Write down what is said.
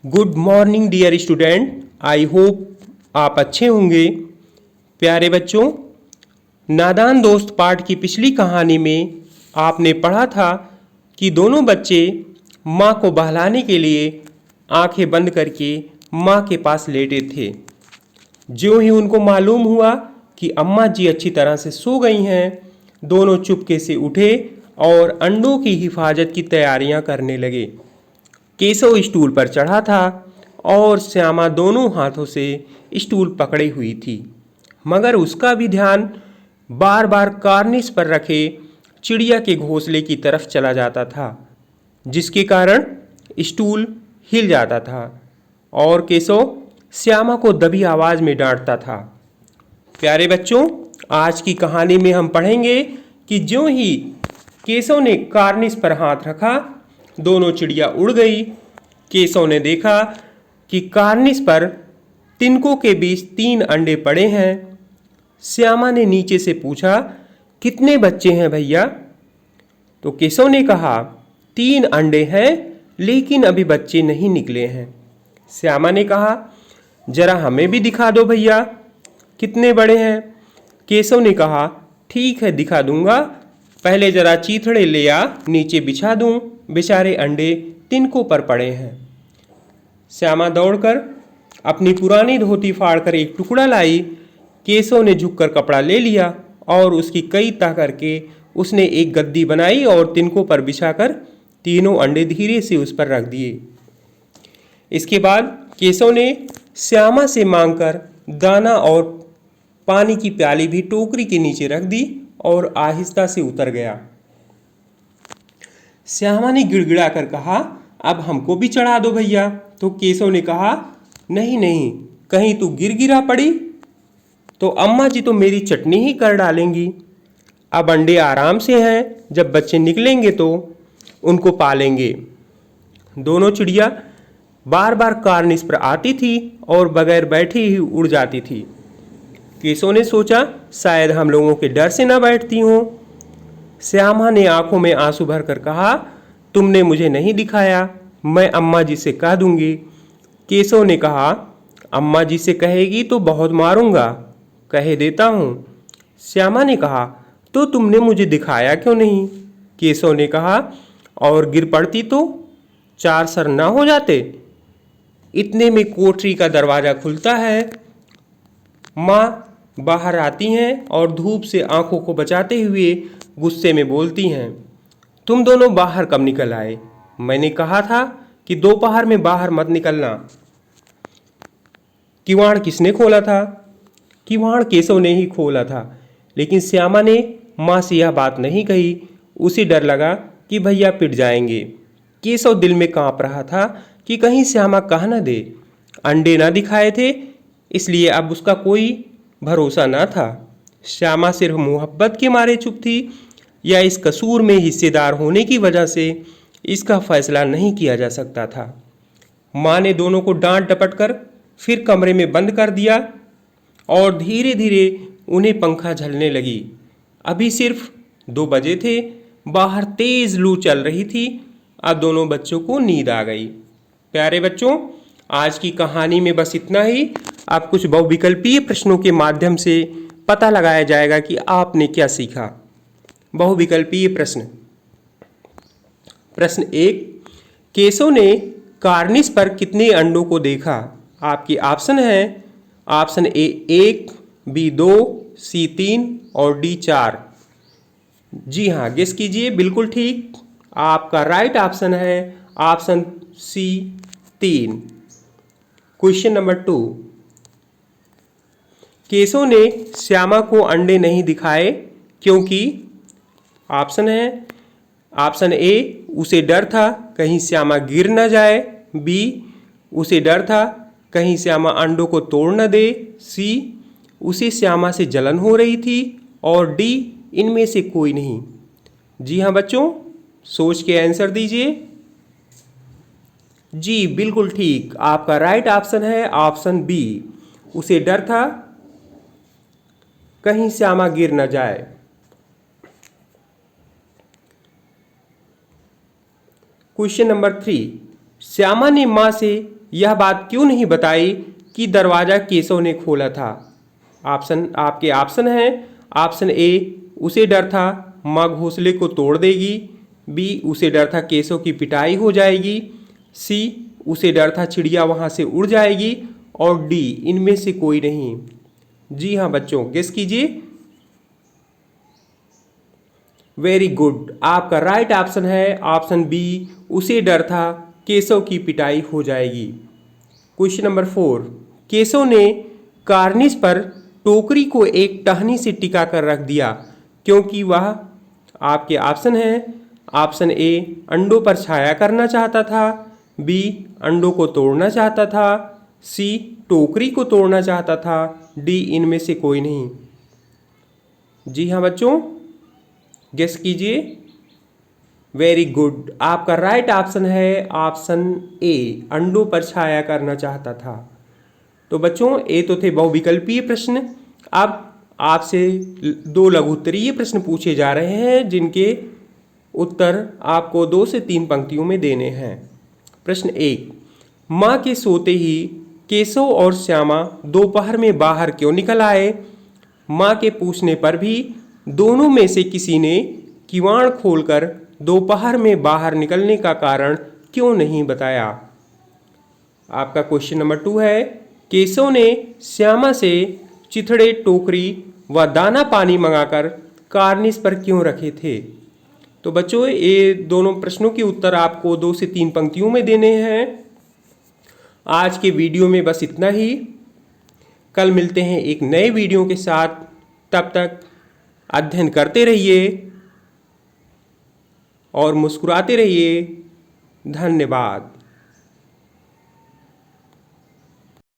Good morning dear student. I hope आप अच्छे होंगे। प्यारे बच्चों, नादान दोस्त पाठ की पिछली कहानी में आपने पढ़ा था कि दोनों बच्चे माँ को बहलाने के लिए आंखें बंद करके माँ के पास लेटे थे। ज्यों ही उनको मालूम हुआ कि अम्मा जी अच्छी तरह से सो गई हैं, दोनों चुपके से उठे और अंडों की हिफाजत की तैयारियां करने लगे। केशव स्टूल पर चढ़ा था और श्यामा दोनों हाथों से स्टूल पकड़ी हुई थी, मगर उसका भी ध्यान बार बार कार्निस पर रखे चिड़िया के घोंसले की तरफ चला जाता था, जिसके कारण स्टूल हिल जाता था और केशव श्यामा को दबी आवाज में डांटता था। प्यारे बच्चों, आज की कहानी में हम पढ़ेंगे कि ज्यों ही केशव ने कार्निस पर हाथ रखा, दोनों चिड़िया उड़ गई। केशव ने देखा कि कार्निस पर तिनकों के बीच 3 अंडे पड़े हैं। श्यामा ने नीचे से पूछा, कितने बच्चे हैं भैया? तो केशव ने कहा, 3 अंडे हैं, लेकिन अभी बच्चे नहीं निकले हैं। श्यामा ने कहा, जरा हमें भी दिखा दो भैया, कितने बड़े हैं? केशव ने कहा, ठीक है दिखा दूंगा, पहले जरा चीथड़े ले आ, नीचे बिछा दूं, बेचारे अंडे तिनकों पर पड़े हैं। श्यामा दौड़कर अपनी पुरानी धोती फाड़कर एक टुकड़ा लाई। केशव ने झुककर कपड़ा ले लिया और उसकी कई तह करके उसने एक गद्दी बनाई और तिनकों पर बिछाकर तीनों अंडे धीरे से उस पर रख दिए। इसके बाद केशव ने श्यामा से मांगकर दाना और पानी की प्याली भी टोकरी के नीचे रख दी और आहिस्ता से उतर गया। श्यामा ने गिड़गिड़ा कर कहा, अब हमको भी चढ़ा दो भैया। तो केशव ने कहा, नहीं नहीं, कहीं तू गिरा पड़ी तो अम्मा जी तो मेरी चटनी ही कर डालेंगी। अब अंडे आराम से हैं, जब बच्चे निकलेंगे तो उनको पालेंगे। दोनों चिड़िया बार बार कार्निस पर आती थी और बगैर बैठे ही उड़ जाती थी। केशव ने सोचा, शायद हम लोगों के डर से न बैठती हों। श्यामा ने आंखों में आंसू भरकर कहा, तुमने मुझे नहीं दिखाया, मैं अम्मा जी से कह दूंगी। केशव ने कहा, अम्मा जी से कहेगी तो बहुत मारूंगा, कहे देता हूँ। श्यामा ने कहा, तो तुमने मुझे दिखाया क्यों नहीं? केशव ने कहा, और गिर पड़ती तो 4 सर ना हो जाते। इतने में कोठरी का दरवाज़ा खुलता है। माँ बाहर आती हैं और धूप से आंखों को बचाते हुए गुस्से में बोलती हैं, तुम दोनों बाहर कब निकल आए? मैंने कहा था कि दोपहर में बाहर मत निकलना। किवाड़ किसने खोला था? किवाड़ केशव ने ही खोला था, लेकिन श्यामा ने माँ से यह बात नहीं कही। उसे डर लगा कि भैया पिट जाएंगे। केशव दिल में कांप रहा था कि कहीं श्यामा कह न दे। अंडे ना दिखाए थे, इसलिए अब उसका कोई भरोसा ना था। श्यामा सिर्फ मोहब्बत के मारे चुप थी या इस कसूर में हिस्सेदार होने की वजह से, इसका फैसला नहीं किया जा सकता था। माँ ने दोनों को डांट डपट कर फिर कमरे में बंद कर दिया और धीरे धीरे उन्हें पंखा झलने लगी। अभी सिर्फ 2 बजे थे, बाहर तेज लू चल रही थी। अब दोनों बच्चों को नींद आ गई। प्यारे बच्चों, आज की कहानी में बस इतना ही। अब कुछ बहुविकल्पीय प्रश्नों के माध्यम से पता लगाया जाएगा कि आपने क्या सीखा। बहुविकल्पीय प्रश्न। प्रश्न 1, केशव ने कार्निस पर कितने अंडों को देखा? आपके ऑप्शन है, ऑप्शन ए 1, बी 2, सी 3 और डी 4। जी हाँ, गेस कीजिए। बिल्कुल ठीक, आपका राइट ऑप्शन है option C 3। Question number 2, Keshav ने श्यामा को अंडे नहीं दिखाए क्योंकि ऑप्शन है, ऑप्शन ए उसे डर था कहीं श्यामा गिर न जाए, बी उसे डर था कहीं श्यामा अंडों को तोड़ न दे, सी उसे श्यामा से जलन हो रही थी, और डी इनमें से कोई नहीं। जी हाँ बच्चों, सोच के आंसर दीजिए। जी बिल्कुल ठीक, आपका राइट ऑप्शन है ऑप्शन बी, उसे डर था कहीं श्यामा गिर न जाए। क्वेश्चन नंबर 3, श्यामा ने माँ से यह बात क्यों नहीं बताई कि दरवाज़ा केशव ने खोला था? आपके ऑप्शन हैं। ऑप्शन ए, उसे डर था माँ घोंसले को तोड़ देगी। बी, उसे डर था केशव की पिटाई हो जाएगी। सी, उसे डर था चिड़िया वहाँ से उड़ जाएगी। और डी, इनमें से कोई नहीं। जी हाँ बच्चों, गेस कीजिए। वेरी गुड, आपका राइट ऑप्शन है ऑप्शन बी, उसे डर था केशव की पिटाई हो जाएगी। क्वेश्चन नंबर 4, केशव ने कार्निस पर टोकरी को एक टहनी से टिका कर रख दिया क्योंकि वह, आपके ऑप्शन हैं। ऑप्शन ए, अंडों पर छाया करना चाहता था। बी, अंडों को तोड़ना चाहता था। सी, टोकरी को तोड़ना चाहता था। डी, इनमें से कोई नहीं। जी हाँ बच्चों, गेस कीजिए। वेरी गुड, आपका राइट ऑप्शन है ऑप्शन ए, अंडों पर छाया करना चाहता था। तो बच्चों, ये तो थे बहुविकल्पीय प्रश्न। अब आपसे 2 लघु उत्तरीय प्रश्न पूछे जा रहे हैं जिनके उत्तर आपको 2 से 3 पंक्तियों में देने हैं। प्रश्न 1, माँ के सोते ही केशव और श्यामा दोपहर में बाहर क्यों निकल आए? माँ के पूछने पर भी दोनों में से किसी ने किवाड़ खोलकर दोपहर में बाहर निकलने का कारण क्यों नहीं बताया? आपका क्वेश्चन नंबर 2 है, केशव ने श्यामा से चिथड़े, टोकरी व दाना पानी मंगाकर कार्निस पर क्यों रखे थे? तो बच्चों, ये दोनों प्रश्नों के उत्तर आपको 2 से 3 पंक्तियों में देने हैं। आज के वीडियो में बस इतना ही। कल मिलते हैं एक नए वीडियो के साथ। तब तक अध्ययन करते रहिए और मुस्कुराते रहिए। धन्यवाद।